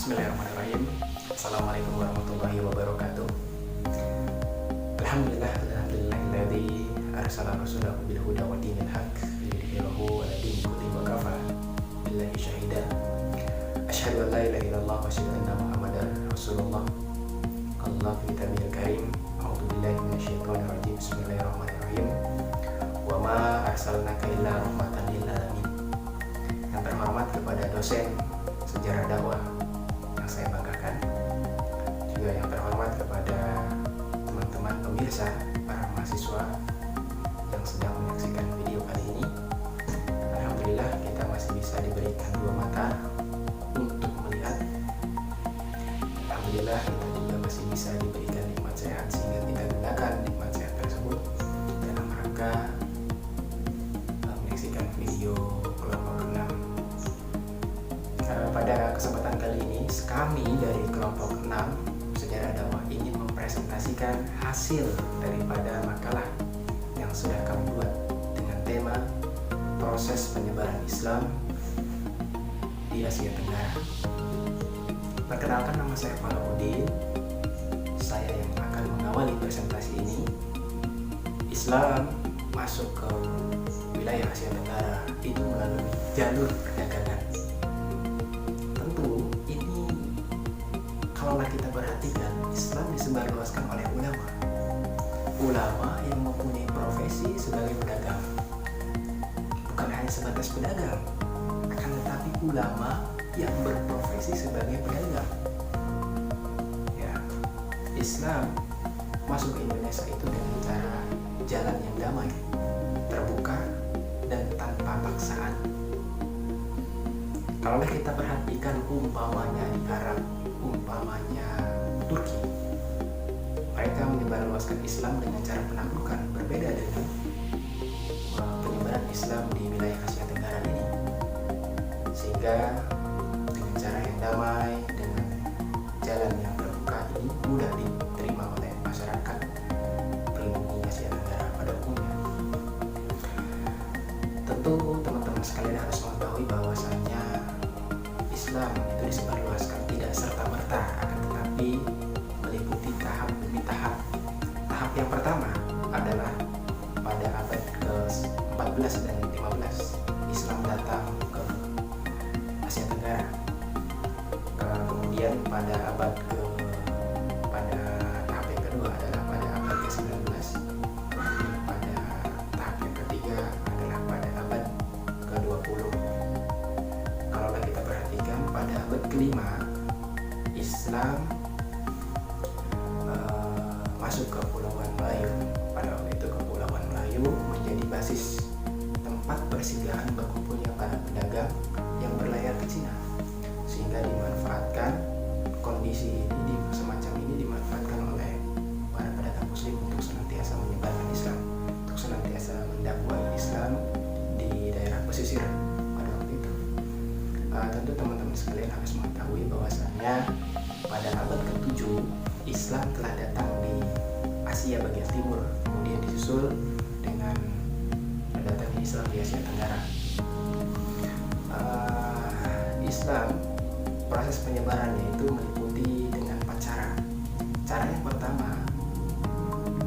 Bismillahirrahmanirrahim. Assalamualaikum warahmatullahi wabarakatuh. Alhamdulillahilladzi arsala rasulahu bil huda wa dinil haqq liyudhhirahu 'ala dini kullihi wa kafa billahi syahida. Asyhadu an la ilaha illallah wa asyhadu anna Muhammadar Rasulullah. Allah fi kitabil karim. A'udzu billahi minasyaitonir rajim. Bismillahirrahmanirrahim. Wa ma arsalnaka illa rahmatan lil alamin. Yang terhormat kepada dosen sejarah dakwah yang saya banggakan, juga yang terhormat kepada teman-teman pemirsa, para mahasiswa yang sedang menyaksikan video kali ini. Alhamdulillah kita masih bisa diberikan dua mata untuk melihat. Alhamdulillah kita juga masih bisa diberikan nikmat sehat sehingga kita gunakan nikmat sehat tersebut dalam rangka menyaksikan video kelompok 6. Pada kesempatan kali ini, kami dari kelompok 6 Sejarah Dakwah ingin mempresentasikan hasil daripada makalah yang sudah kami buat dengan tema proses penyebaran Islam di Asia Tenggara. Perkenalkan, nama saya Falahuddin. Saya yang akan mengawali presentasi ini. Islam masuk ke wilayah Asia Tenggara itu melalui jalur perdagangan. Kalau kita perhatikan, Islam disebarluaskan oleh ulama yang mempunyai profesi sebagai pedagang. Bukan hanya sebatas pedagang, akan tetapi ulama yang berprofesi sebagai pedagang. Ya, Islam masuk ke Indonesia itu dengan cara jalan yang damai, terbuka, dan tanpa paksaan. Kalau kita perhatikan umpamanya di Arab, umpamanya Turki, mereka menyebarluaskan Islam dengan cara penaklukan, berbeda dengan penyebaran Islam di wilayah Asia Tenggara ini. Sehingga dengan cara yang damai, dengan jalan yang terbuka ini mudah diterima oleh masyarakat pribumi Asia Tenggara pada umumnya. Tentu teman-teman sekalian harus mengetahui bahwasannya Islam itu disebarluaskan tidak serta-merta, akan tetapi meliputi tahap demi tahap. Tahap yang pertama adalah pada abad ke-14 dan 15 Islam datang ke Asia Tenggara. Kemudian pada tahap yang kedua adalah pada abad ke-19. Pada tahap yang ketiga adalah pada abad ke-20. Kalau kita perhatikan pada abad ke-5 Islam masuk ke Kepulauan Melayu. Pada waktu itu Kepulauan Melayu menjadi basis tempat persinggahan berkumpulnya para pedagang yang berlayar ke Cina, sehingga dimanfaatkan kondisi ini semacam ini dimanfaatkan oleh para pedagang muslim untuk senantiasa menyebarkan Islam, untuk senantiasa mendakwai Islam di daerah pesisir pada waktu itu. Tentu teman-teman sekalian harus mengetahui bahwasannya pada abad ke-7 Islam telah datang di Asia bagian timur, kemudian disusul dengan datangnya Islam di Asia Tenggara. Islam proses penyebarannya itu meliputi dengan 4 cara. Cara yang pertama,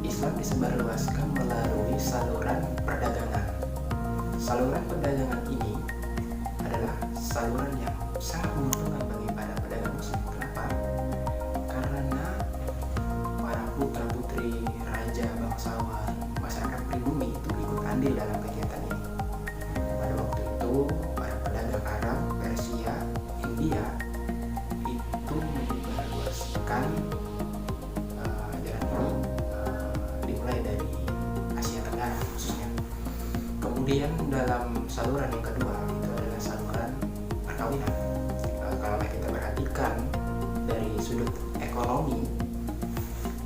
Islam disebarluaskan melalui saluran perdagangan. Saluran perdagangan ini adalah saluran yang sangat menguntungkan bagi para pedagang muslim. Kenapa? Karena para putra-putri raja, bangsawan, masyarakat pribumi itu ikut andil dalam kegiatan ini. Pada waktu itu para pedagang Arab, Persia, India itu menyebarluaskan ajaran ini dimulai dari Asia Tenggara khususnya. Kemudian dalam saluran yang kedua itu adalah saluran perkawinan. Kalau kita perhatikan dari sudut ekonomi,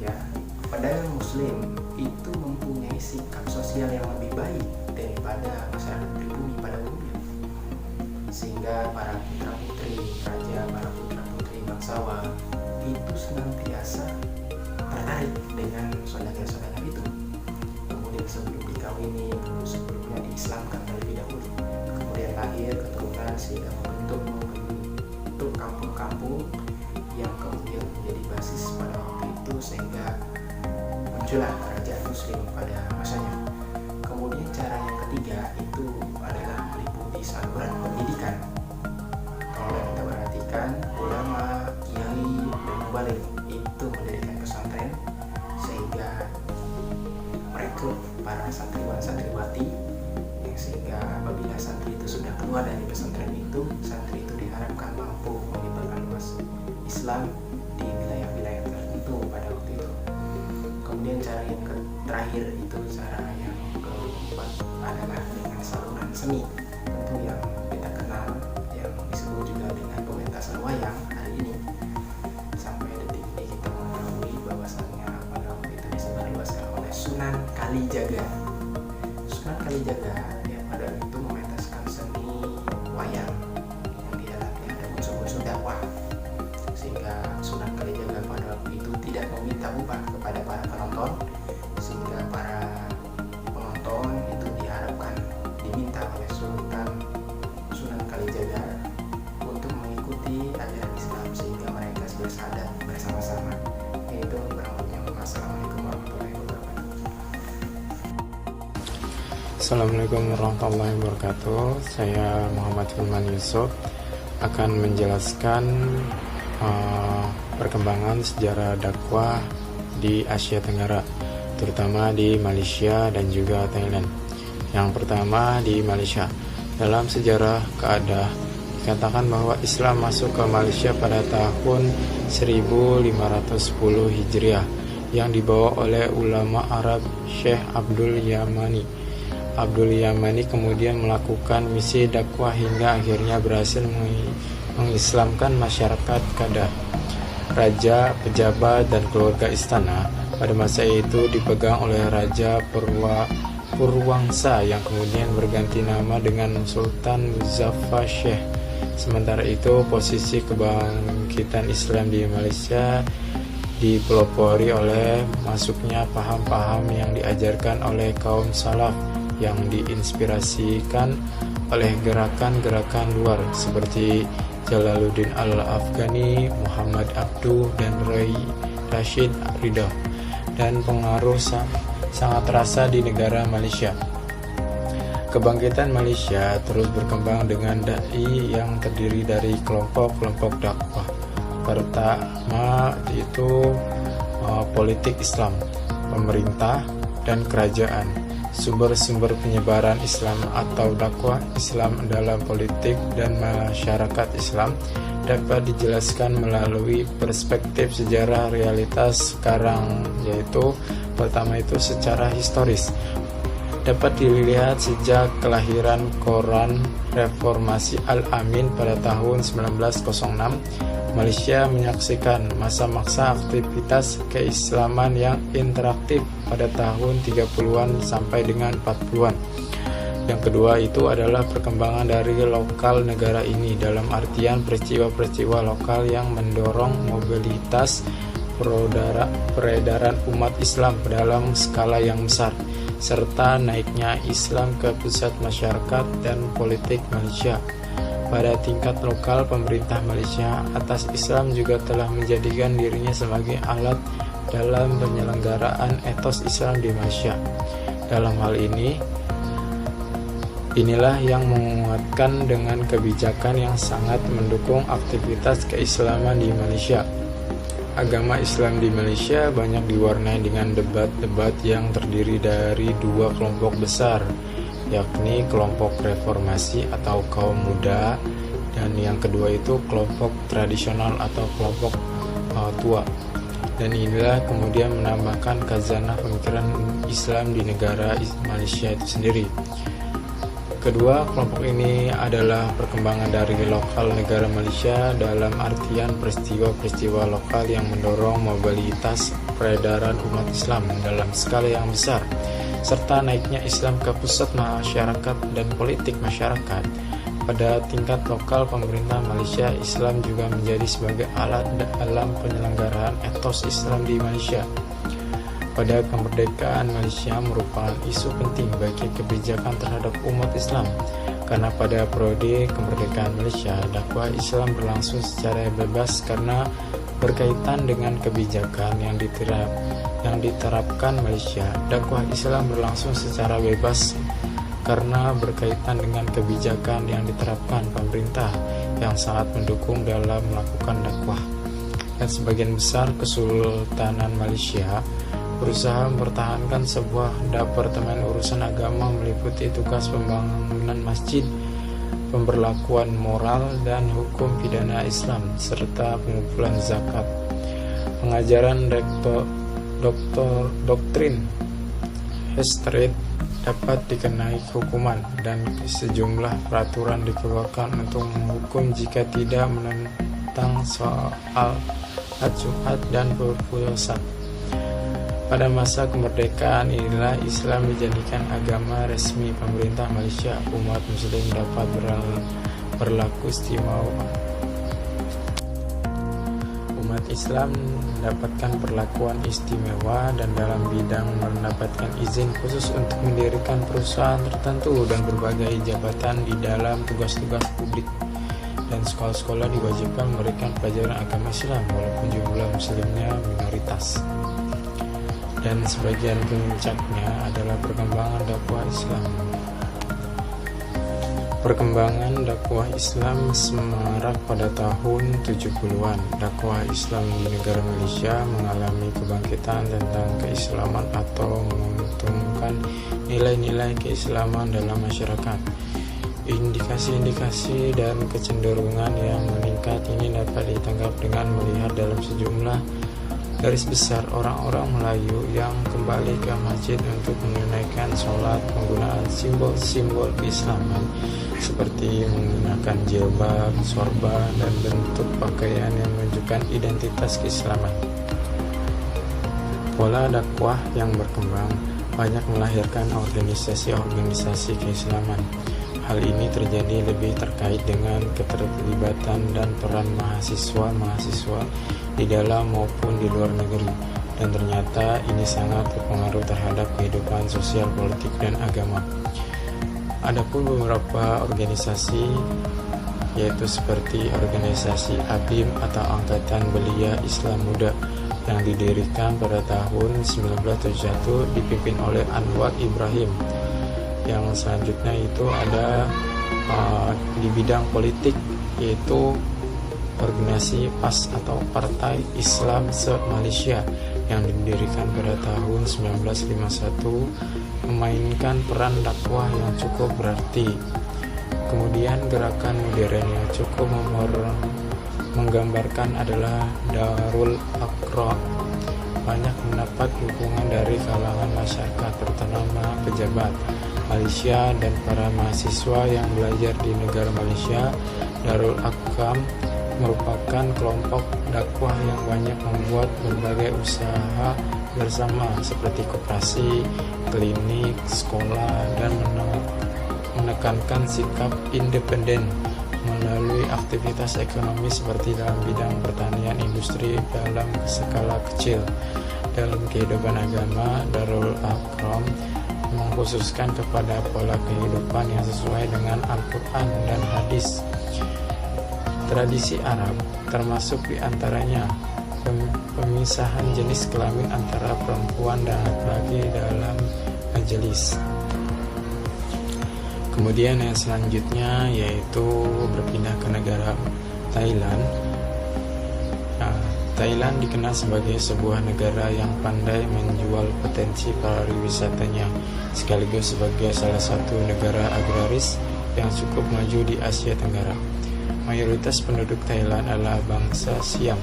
ya, pedagang muslim itu mempunyai sikap sosial yang lebih baik daripada masyarakat pribumi pada umumnya, sehingga para putra-putri raja, para putra-putri bangsawan itu senantiasa tertarik dengan saudagar-saudagar itu. Kemudian sebelum dikawini, sebelumnya diislamkan terlebih dahulu, kemudian lahir keturunan sehingga membentuk membentuk kampung-kampung yang kemudian menjadi basis pada waktu itu, sehingga muncullah kerajaan muslim pada masanya. Kemudian cara yang ketiga itu adalah meliputi saluran pendidikan. Kalau kita perhatikan, ulama, kiai, dan mubalik itu mendirikan pesantren sehingga merekrut para santriwan-santriwati, sehingga apabila santri itu sudah keluar dari pesantren itu, santri itu diharapkan mampu menyebarkan luas Islam di wilayah-wilayah tertentu pada waktu itu. Kemudian cara yang terakhir itu, cara yang keempat adalah dengan saluran seni, tentu yang kita kenal yang disebut juga dengan pementasan wayang hari ini. Sampai detik ini kita mengetahui bahwasannya pada waktu itu disebarluaskan oleh Sunan Kalijaga. Sunan Kalijaga yang pada itu mementaskan seni wayang yang di dalamnya ada unsur-unsur dakwah, sehingga Sunan Kalijaga pada waktu itu tidak meminta upah kepada para penonton, sehingga para penonton itu diharapkan diminta oleh Sunan Kalijaga untuk mengikuti ajaran Islam sehingga mereka bersyahadat bersama-sama. Yaitu berikutnya. Wassalamualaikum warahmatullahi wabarakatuh. Assalamualaikum warahmatullahi wabarakatuh. Saya Muhammad Hilman Yusuf akan menjelaskan perkembangan sejarah dakwah di Asia Tenggara, terutama di Malaysia dan juga Thailand. Yang pertama di Malaysia. Dalam sejarah keadaan dikatakan bahwa Islam masuk ke Malaysia pada tahun 1510 Hijriah yang dibawa oleh ulama Arab Syekh Abdul Yamani. Abdul Yamani kemudian melakukan misi dakwah hingga akhirnya berhasil mengislamkan masyarakat Kedah. Raja, pejabat, dan keluarga istana pada masa itu dipegang oleh Raja Purwangsa yang kemudian berganti nama dengan Sultan Muzaffar Syekh. Sementara itu, posisi kebangkitan Islam di Malaysia dipelopori oleh masuknya paham-paham yang diajarkan oleh kaum salaf yang diinspirasikan oleh gerakan-gerakan luar seperti Jalaluddin Al-Afghani, Muhammad Abduh, dan Rashid Ridha, dan pengaruh sangat terasa di negara Malaysia. Kebangkitan Malaysia terus berkembang dengan dai yang terdiri dari kelompok-kelompok dakwah. Pertama itu politik Islam, pemerintah, dan kerajaan. Sumber-sumber penyebaran Islam atau dakwah Islam dalam politik dan masyarakat Islam dapat dijelaskan melalui perspektif sejarah realitas sekarang, yaitu pertama itu secara historis. Dapat dilihat sejak kelahiran Koran Reformasi Al-Amin pada tahun 1906, Malaysia menyaksikan masa-masa aktivitas keislaman yang interaktif pada tahun 30-an sampai dengan 40-an. Yang kedua itu adalah perkembangan dari lokal negara ini dalam artian peristiwa-peristiwa lokal yang mendorong mobilitas peredaran umat Islam dalam skala yang besar, serta naiknya Islam ke pusat masyarakat dan politik Malaysia. Pada tingkat lokal, pemerintah Malaysia atas Islam juga telah menjadikan dirinya sebagai alat dalam penyelenggaraan etos Islam di Malaysia. Dalam hal ini, inilah yang menguatkan dengan kebijakan yang sangat mendukung aktivitas keislaman di Malaysia. Agama Islam di Malaysia banyak diwarnai dengan debat-debat yang terdiri dari dua kelompok besar, yakni kelompok reformasi atau kaum muda, dan yang kedua itu kelompok tradisional atau kelompok tua. Dan inilah kemudian menambahkan khazanah pemikiran Islam di negara Malaysia itu sendiri. Kedua kelompok ini adalah perkembangan dari lokal negara Malaysia dalam artian peristiwa-peristiwa lokal yang mendorong mobilitas peredaran umat Islam dalam skala yang besar, serta naiknya Islam ke pusat masyarakat dan politik masyarakat. Pada tingkat lokal, pemerintah Malaysia, Islam juga menjadi sebagai alat dalam penyelenggaraan etos Islam di Malaysia. Pada kemerdekaan Malaysia merupakan isu penting bagi kebijakan terhadap umat Islam. Karena pada periode kemerdekaan Malaysia, dakwah Islam berlangsung secara bebas karena berkaitan dengan kebijakan yang diterapkan Malaysia. Dakwah Islam berlangsung secara bebas karena berkaitan dengan kebijakan yang diterapkan pemerintah yang sangat mendukung dalam melakukan dakwah. Dan sebagian besar Kesultanan Malaysia berusaha mempertahankan sebuah departemen urusan agama meliputi tugas pembangunan masjid, pemberlakuan moral dan hukum pidana Islam, serta pengumpulan zakat. Pengajaran doktrin Hestreet dapat dikenai hukuman dan sejumlah peraturan dikeluarkan untuk menghukum jika tidak menentang soal Jumat dan berpuasa. Pada masa kemerdekaan inilah Islam dijadikan agama resmi pemerintah Malaysia. Umat Muslim dapat berlaku istimewa. Umat Islam mendapatkan perlakuan istimewa dan dalam bidang mendapatkan izin khusus untuk mendirikan perusahaan tertentu dan berbagai jabatan di dalam tugas-tugas publik. Dan sekolah-sekolah diwajibkan memberikan pelajaran agama Islam walaupun jumlah muslimnya minoritas. Dan sebagian puncaknya adalah perkembangan dakwah Islam. Perkembangan dakwah Islam semarak pada tahun 70-an. Dakwah Islam di negara Malaysia mengalami kebangkitan tentang keislaman atau menguntungkan nilai-nilai keislaman dalam masyarakat. Indikasi-indikasi dan kecenderungan yang meningkat ini dapat ditangkap dengan melihat dalam sejumlah garis besar orang-orang Melayu yang kembali ke masjid untuk menunaikan sholat penggunaan simbol-simbol keislaman seperti menggunakan jilbab, sorban, dan bentuk pakaian yang menunjukkan identitas keislaman. Pola dakwah yang berkembang banyak melahirkan organisasi-organisasi keislaman. Hal ini terjadi lebih terkait dengan keterlibatan dan peran mahasiswa-mahasiswa di dalam maupun di luar negeri, dan ternyata ini sangat berpengaruh terhadap kehidupan sosial, politik, dan agama. Adapun beberapa organisasi, yaitu seperti organisasi ABIM atau Angkatan Belia Islam Muda yang didirikan pada tahun 1971 dipimpin oleh Anwar Ibrahim. Yang selanjutnya itu ada di bidang politik, yaitu organisasi PAS atau Partai Islam Se-Malaysia yang didirikan pada tahun 1951, memainkan peran dakwah yang cukup berarti. Kemudian gerakan modern yang cukup menggambarkan adalah Darul Aqra. Banyak mendapat dukungan dari kalangan masyarakat, terutama pejabat Malaysia dan para mahasiswa yang belajar di negara Malaysia. Darul Aqam merupakan kelompok dakwah yang banyak membuat berbagai usaha bersama seperti koperasi, klinik, sekolah, dan menekankan sikap independen melalui aktivitas ekonomi seperti dalam bidang pertanian, industri dalam skala kecil. Dalam kehidupan agama, Darul Aqam mengkhususkan kepada pola kehidupan yang sesuai dengan Al-Quran dan hadis. Tradisi Arab termasuk diantaranya pemisahan jenis kelamin antara perempuan dan laki-laki dalam majelis. Kemudian yang selanjutnya yaitu berpindah ke negara Thailand. Thailand dikenal sebagai sebuah negara yang pandai menjual potensi pariwisatanya, sekaligus sebagai salah satu negara agraris yang cukup maju di Asia Tenggara. Mayoritas penduduk Thailand adalah bangsa Siam.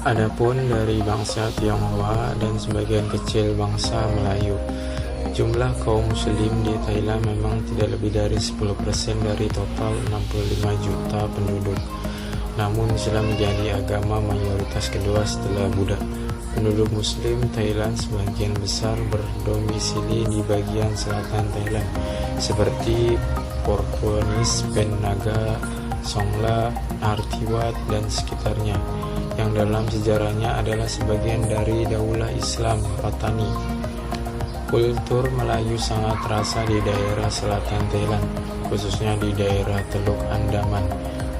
Adapun dari bangsa Tionghoa dan sebagian kecil bangsa Melayu, jumlah kaum muslim di Thailand memang tidak lebih dari 10% dari total 65 juta penduduk. Namun Islam menjadi agama mayoritas kedua setelah Buddha. Penduduk muslim Thailand sebagian besar berdomisili di bagian selatan Thailand seperti Porthonis, Pen Naga, Songla, Narathiwat, dan sekitarnya. yang dalam sejarahnya adalah sebagian dari Daulah Islam Patani. Kultur Melayu sangat terasa di daerah selatan Thailand, khususnya di daerah Teluk Andaman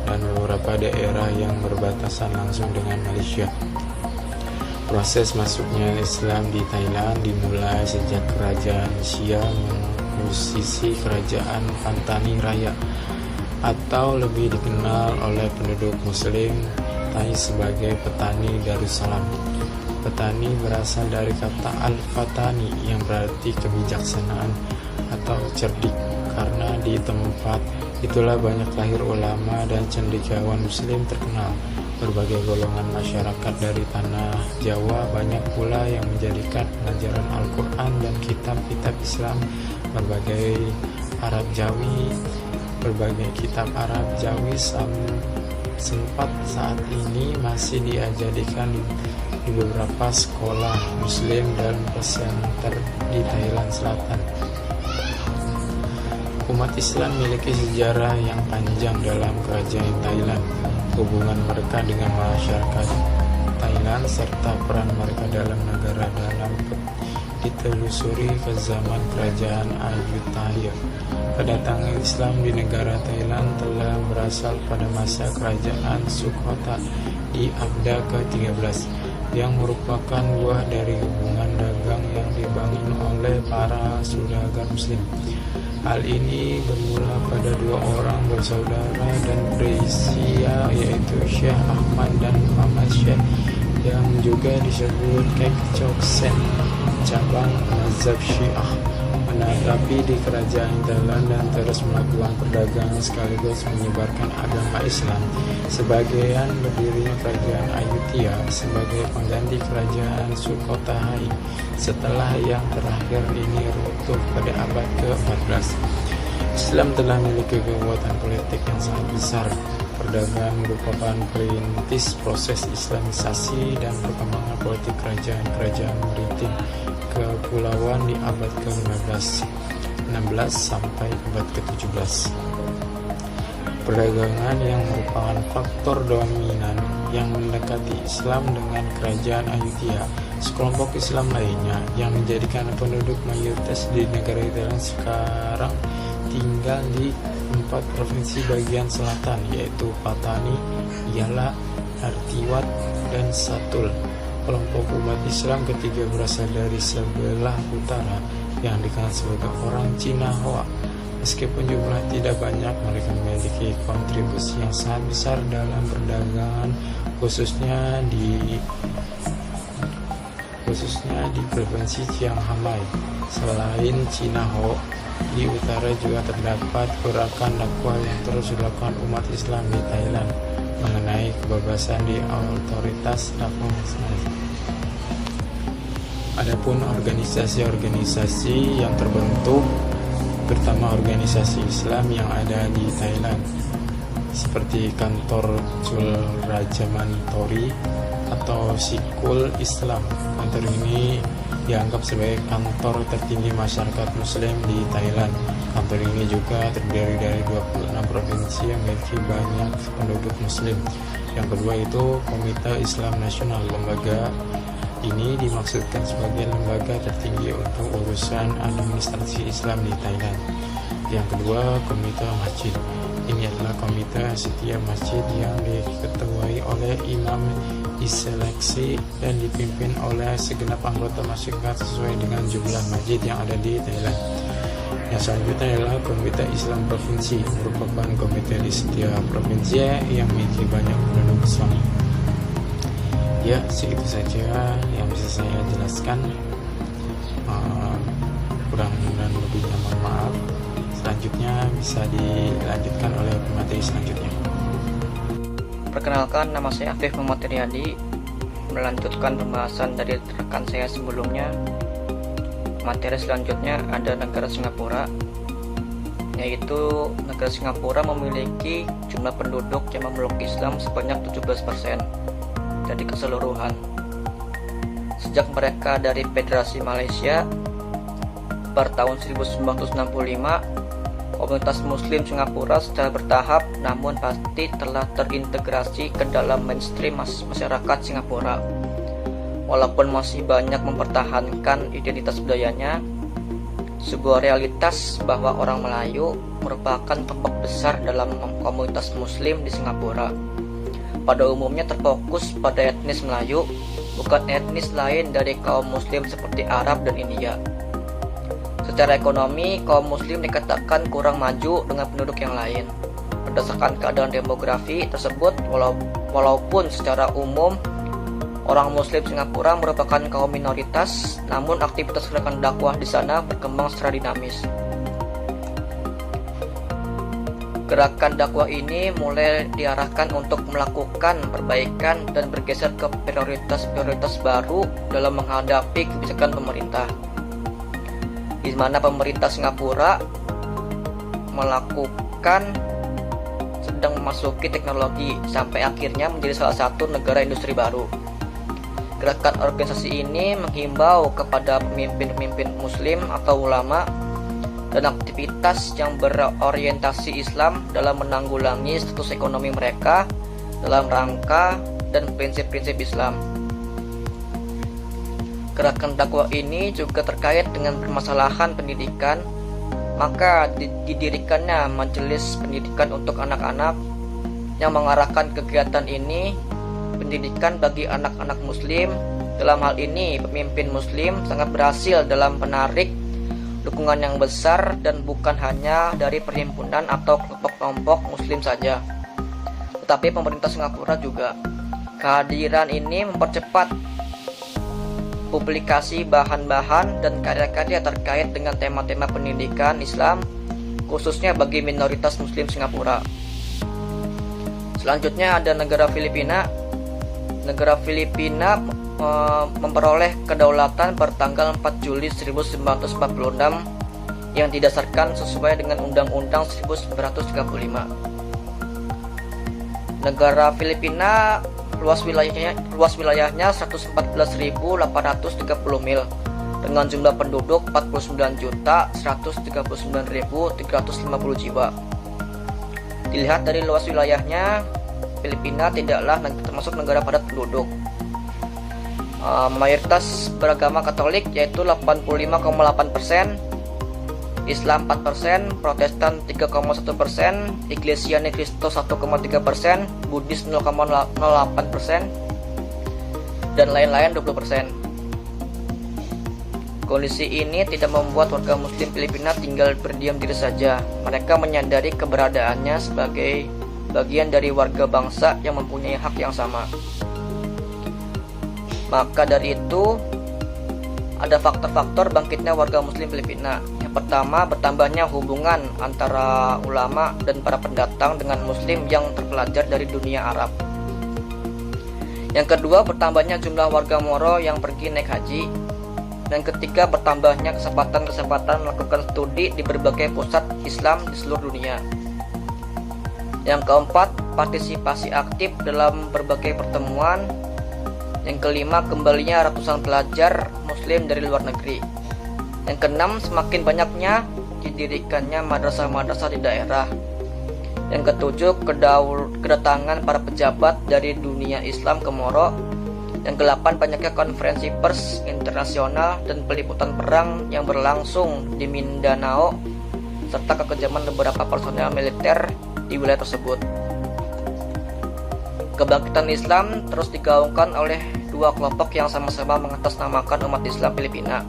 dan beberapa daerah yang berbatasan langsung dengan Malaysia. Proses masuknya Islam di Thailand dimulai sejak Kerajaan Shia mengusisi Kerajaan Pantani Raya, atau lebih dikenal oleh penduduk Muslim Thai sebagai Petani Darussalam. Petani berasal dari kata Al-Fatani yang berarti kebijaksanaan atau cerdik, karena di tempat itulah banyak lahir ulama dan cendekiawan Muslim terkenal. Berbagai golongan masyarakat dari tanah Jawa banyak pula yang menjadikan pelajaran Al-Quran dan kitab-kitab Islam berbagai kitab Arab Jawi sempat saat ini masih diajarkan di beberapa sekolah Muslim dan pesantren di Thailand Selatan. Umat Islam memiliki sejarah yang panjang dalam kerajaan Thailand. Hubungan mereka dengan masyarakat Thailand serta peran mereka dalam negara ditelusuri ke zaman kerajaan Ayutthaya. Kedatangan Islam di negara Thailand telah berasal pada masa kerajaan Sukhota di abad ke-13, yang merupakan buah dari hubungan dagang yang dibangun oleh para saudagar Muslim. Hal ini bermula pada dua orang bersaudara dan berisia, yaitu Syekh Ahmad dan Muhammad Syekh, yang juga disebut Kek Chok Sen, cabang mazhab Syiah, menanggapi di kerajaan Thailand dan terus melakukan perdagangan sekaligus menyebarkan agama Islam. Sebagian berdirinya kerajaan Ayutthaya sebagai pengganti kerajaan Sukhothai setelah yang terakhir ini runtuh pada abad ke-14. Islam telah memiliki kekuatan politik yang sangat besar. Perdagangan merupakan perintis proses Islamisasi dan perkembangan politik kerajaan-kerajaan maritim kepulauan di abad ke-15, 16 sampai abad ke-17. Perdagangan yang merupakan faktor dominan yang mendekati Islam dengan kerajaan Ayutthaya. Sekelompok Islam lainnya yang menjadikan penduduk mayoritas di negara Thailand sekarang tinggal di 4 provinsi bagian selatan, yaitu Patani, Yala, Artiwat, dan Satul. Kelompok umat Islam ketiga berasal dari sebelah utara yang dikenal sebagai orang Cina Hoa. Meskipun jumlah tidak banyak, mereka memiliki kontribusi yang sangat besar dalam perdagangan, khususnya di provinsi Chiang Mai. Selain Cina Ho, di utara juga terdapat gerakan dakwah yang terus dilakukan umat Islam di Thailand mengenai kebebasan di otoritas dakwah. Adapun organisasi-organisasi yang terbentuk, pertama organisasi Islam yang ada di Thailand, seperti kantor Chul Rajamani Tori atau Sikul Islam. Kantor ini dianggap sebagai kantor tertinggi masyarakat Muslim di Thailand. Kantor ini juga terdiri dari 26 provinsi yang memiliki banyak penduduk Muslim. Yang kedua itu Komite Islam Nasional. Lembaga ini dimaksudkan sebagai lembaga tertinggi untuk urusan administrasi Islam di Thailand. Yang kedua, Komite Masjid. Ini adalah komite setiap masjid yang diketuai oleh imam, diseleksi dan dipimpin oleh segenap anggota masyarakat sesuai dengan jumlah masjid yang ada di Thailand. Yang selanjutnya adalah Komite Islam Provinsi, merupakan komite di setiap provinsi yang memiliki banyak penduduk Islam. Ya, segitu saja yang bisa saya jelaskan. Kurang dan lebihnya mohon maaf. Selanjutnya bisa dilanjutkan oleh pemateri selanjutnya. Perkenalkan, nama saya Afif Muhammad Riyadi. Melanjutkan pembahasan dari rekan saya sebelumnya. Materi selanjutnya ada negara Singapura, yaitu negara Singapura memiliki jumlah penduduk yang memeluk Islam sebanyak 17% dari keseluruhan. Sejak mereka dari Federasi Malaysia per tahun 1965, Komunitas Muslim Singapura secara bertahap namun pasti telah terintegrasi ke dalam mainstream masyarakat Singapura. Walaupun masih banyak mempertahankan identitas budayanya, sebuah realitas bahwa orang Melayu merupakan kelompok besar dalam komunitas Muslim di Singapura. Pada umumnya terfokus pada etnis Melayu, bukan etnis lain dari kaum Muslim seperti Arab dan India. Secara ekonomi, kaum Muslim dikatakan kurang maju dengan penduduk yang lain. Berdasarkan keadaan demografi tersebut, walaupun secara umum orang Muslim Singapura merupakan kaum minoritas, namun aktivitas gerakan dakwah di sana berkembang secara dinamis. Gerakan dakwah ini mulai diarahkan untuk melakukan perbaikan dan bergeser ke prioritas-prioritas baru dalam menghadapi kebijakan pemerintah, di mana pemerintah Singapura sedang memasuki teknologi sampai akhirnya menjadi salah satu negara industri baru. Gerakan organisasi ini menghimbau kepada pemimpin-pemimpin Muslim atau ulama dan aktivitas yang berorientasi Islam dalam menanggulangi status ekonomi mereka dalam rangka dan prinsip-prinsip Islam. Gerakan dakwah ini juga terkait dengan permasalahan pendidikan, maka didirikannya Majelis Pendidikan untuk Anak-anak yang mengarahkan kegiatan ini, pendidikan bagi anak-anak Muslim. Dalam hal ini, pemimpin Muslim sangat berhasil dalam menarik dukungan yang besar dan bukan hanya dari perhimpunan atau kelompok-kelompok Muslim saja, tetapi pemerintah Singapura juga. Kehadiran ini mempercepat publikasi bahan-bahan dan karya-karya terkait dengan tema-tema pendidikan Islam, khususnya bagi minoritas Muslim Singapura. Selanjutnya ada negara Filipina. Negara Filipina memperoleh kedaulatan bertanggal 4 Juli 1946 yang didasarkan sesuai dengan Undang-Undang 1935. Negara Filipina luas wilayahnya 114.830 mil dengan jumlah penduduk 49.139.350 jiwa. Dilihat dari luas wilayahnya, Filipina tidaklah termasuk negara padat penduduk. Mayoritas beragama Katolik yaitu 85,8%, Islam 4%, Protestan 3,1%, Iglesia Ni Cristo 1,3%, Buddhis 0,08%, dan lain-lain 20%. Kondisi ini tidak membuat warga Muslim Filipina tinggal berdiam diri saja. Mereka menyadari keberadaannya sebagai bagian dari warga bangsa yang mempunyai hak yang sama. Maka dari itu, ada faktor-faktor bangkitnya warga Muslim Filipina. Yang pertama, bertambahnya hubungan antara ulama dan para pendatang dengan Muslim yang terpelajar dari dunia Arab. Yang kedua, bertambahnya jumlah warga Moro yang pergi naik haji. Dan ketiga, bertambahnya kesempatan melakukan studi di berbagai pusat Islam di seluruh dunia. Yang keempat, partisipasi aktif dalam berbagai pertemuan. Yang kelima, kembalinya ratusan pelajar Muslim dari luar negeri. Yang keenam, semakin banyaknya didirikannya madrasah-madrasah di daerah. Yang ketujuh, kedatangan para pejabat dari dunia Islam ke Moro. Yang kedelapan, banyaknya konferensi pers internasional dan peliputan perang yang berlangsung di Mindanao, serta kekejaman beberapa personel militer di wilayah tersebut. Kebangkitan Islam terus digaungkan oleh dua kelompok yang sama-sama mengatasnamakan umat Islam Filipina.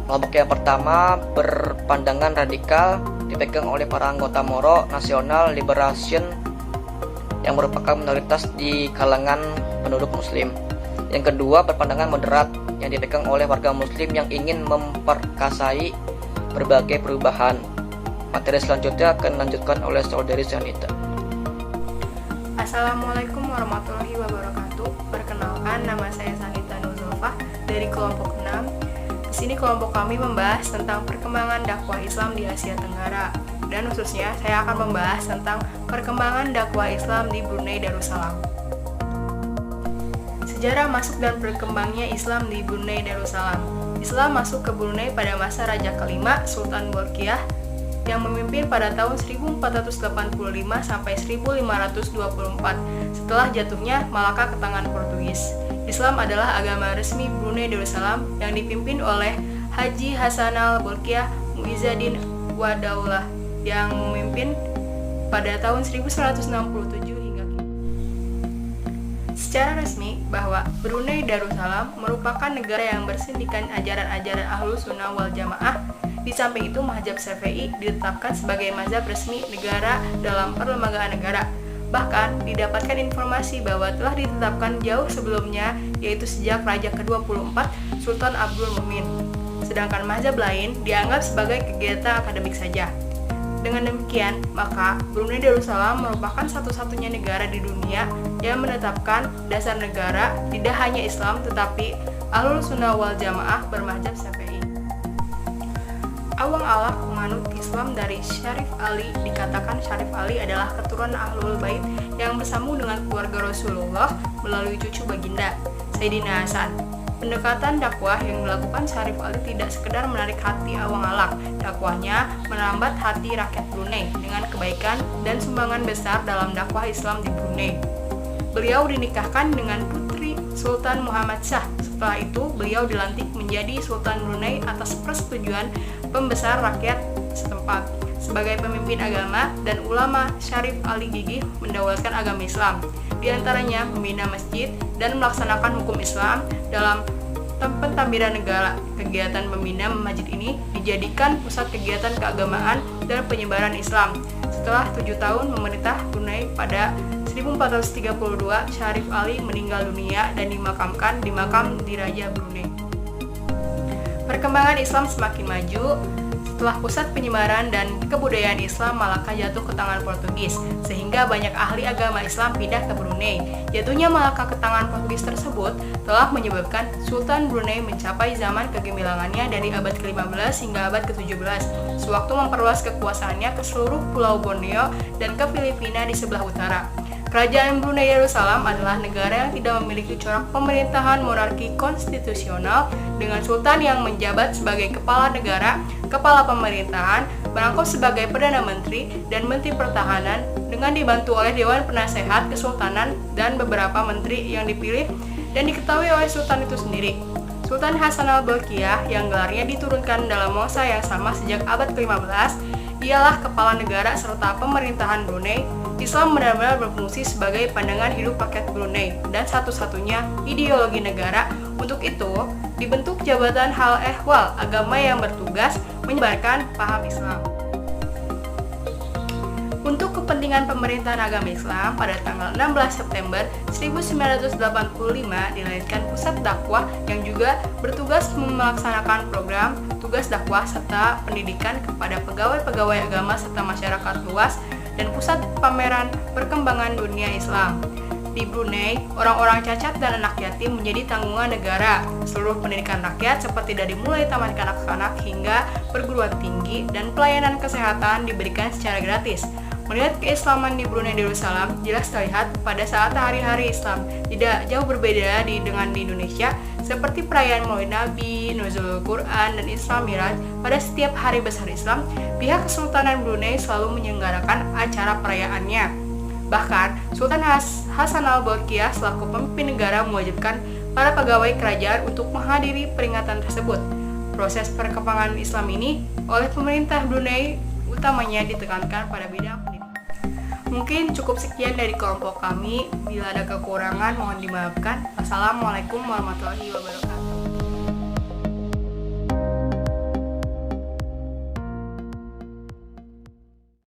Kelompok yang pertama berpandangan radikal, dipegang oleh para anggota Moro National Liberation yang merupakan minoritas di kalangan penduduk Muslim. Yang kedua, berpandangan moderat yang dipegang oleh warga Muslim yang ingin memperkasai berbagai perubahan. Materi selanjutnya akan dilanjutkan oleh saudari Sanita. Assalamualaikum warahmatullahi wabarakatuh. Perkenalkan, nama saya Sanita Nuzulfah dari kelompok 6. Di sini kelompok kami membahas tentang perkembangan dakwah Islam di Asia Tenggara, dan khususnya saya akan membahas tentang perkembangan dakwah Islam di Brunei Darussalam. Sejarah masuk dan berkembangnya Islam di Brunei Darussalam. Islam masuk ke Brunei pada masa Raja kelima Sultan Bolkiah yang memimpin pada tahun 1485 sampai 1524 setelah jatuhnya Malaka ke tangan Portugis. Islam adalah agama resmi Brunei Darussalam yang dipimpin oleh Haji Hassanal Bolkiah Muizzaddin Wadaulah yang memimpin pada tahun 1167 hingga kini. Secara resmi bahwa Brunei Darussalam merupakan negara yang bersindikan ajaran-ajaran Ahlus Sunnah wal Jamaah. Di samping itu mazhab Syafi'i ditetapkan sebagai mazhab resmi negara dalam perlembagaan negara. Bahkan didapatkan informasi bahwa telah ditetapkan jauh sebelumnya, yaitu sejak Raja ke-24 Sultan Abdul Mumin. Sedangkan mazhab lain dianggap sebagai kegiatan akademik saja. Dengan demikian, maka Brunei Darussalam merupakan satu-satunya negara di dunia yang menetapkan dasar negara tidak hanya Islam tetapi Ahlus Sunnah wal Jamaah bermazhab Syafi'i. Awang Alak menganut Islam dari Syarif Ali. Dikatakan Syarif Ali adalah keturunan Ahlul Bait yang bersambung dengan keluarga Rasulullah melalui cucu baginda, Sayyidina Hasan. Pendekatan dakwah yang dilakukan Syarif Ali tidak sekedar menarik hati Awang Alak. Dakwahnya merambat hati rakyat Brunei dengan kebaikan dan sumbangan besar dalam dakwah Islam di Brunei. Beliau dinikahkan dengan putri Sultan Muhammad Shah. Setelah itu, beliau dilantik menjadi Sultan Brunei atas persetujuan pembesar rakyat setempat. Sebagai pemimpin agama dan ulama, Syarif Ali gigih mendaulatkan agama Islam, di antaranya membina masjid dan melaksanakan hukum Islam dalam pentadbiran negara. Kegiatan membina masjid ini dijadikan pusat kegiatan keagamaan dan penyebaran Islam. Setelah 7 tahun memerintah Brunei pada 1432, Syarif Ali meninggal dunia dan dimakamkan di makam Diraja Brunei. Perkembangan Islam semakin maju. Setelah pusat penyebaran dan kebudayaan Islam Malaka jatuh ke tangan Portugis, sehingga banyak ahli agama Islam pindah ke Brunei. Jatuhnya Malaka ke tangan Portugis tersebut telah menyebabkan Sultan Brunei mencapai zaman kegemilangannya dari abad ke-15 hingga abad ke-17, sewaktu memperluas kekuasaannya ke seluruh Pulau Borneo dan ke Filipina di sebelah utara. Kerajaan Brunei Darussalam adalah negara yang tidak memiliki corak pemerintahan monarki konstitusional dengan sultan yang menjabat sebagai kepala negara, kepala pemerintahan, merangkap sebagai Perdana Menteri dan Menteri Pertahanan dengan dibantu oleh Dewan Penasehat Kesultanan dan beberapa menteri yang dipilih dan diketahui oleh sultan itu sendiri. Sultan Hassanal Bolkiah yang gelarnya diturunkan dalam masa yang sama sejak abad ke-15, ialah kepala negara serta pemerintahan Brunei. Islam benar-benar berfungsi sebagai pandangan hidup rakyat Brunei dan satu-satunya ideologi negara. Untuk itu, dibentuk Jabatan Hal Ehwal Agama yang bertugas menyebarkan paham Islam. Untuk kepentingan pemerintahan agama Islam, pada tanggal 16 September 1985 dilahirkan Pusat Dakwah yang juga bertugas melaksanakan program tugas dakwah serta pendidikan kepada pegawai-pegawai agama serta masyarakat luas dan pusat pameran perkembangan dunia Islam. Di Brunei, orang-orang cacat dan anak yatim menjadi tanggungan negara. Seluruh pendidikan rakyat seperti dari mulai taman kanak-kanak hingga perguruan tinggi dan pelayanan kesehatan diberikan secara gratis. Melihat keislaman di Brunei Darussalam jelas terlihat pada saat hari-hari Islam tidak jauh berbeda dengan di Indonesia, seperti perayaan Maulid Nabi, Nuzulul Quran, dan Isra Miraj. Pada setiap hari besar Islam, pihak Kesultanan Brunei selalu menyelenggarakan acara perayaannya. Bahkan, Sultan Hassanal Bolkiah selaku pemimpin negara mewajibkan para pegawai kerajaan untuk menghadiri peringatan tersebut. Proses perkembangan Islam ini oleh pemerintah Brunei utamanya ditekankan pada bidang pendidikan. Mungkin cukup sekian dari kelompok kami. Bila ada kekurangan mohon dimaafkan. Assalamualaikum warahmatullahi wabarakatuh.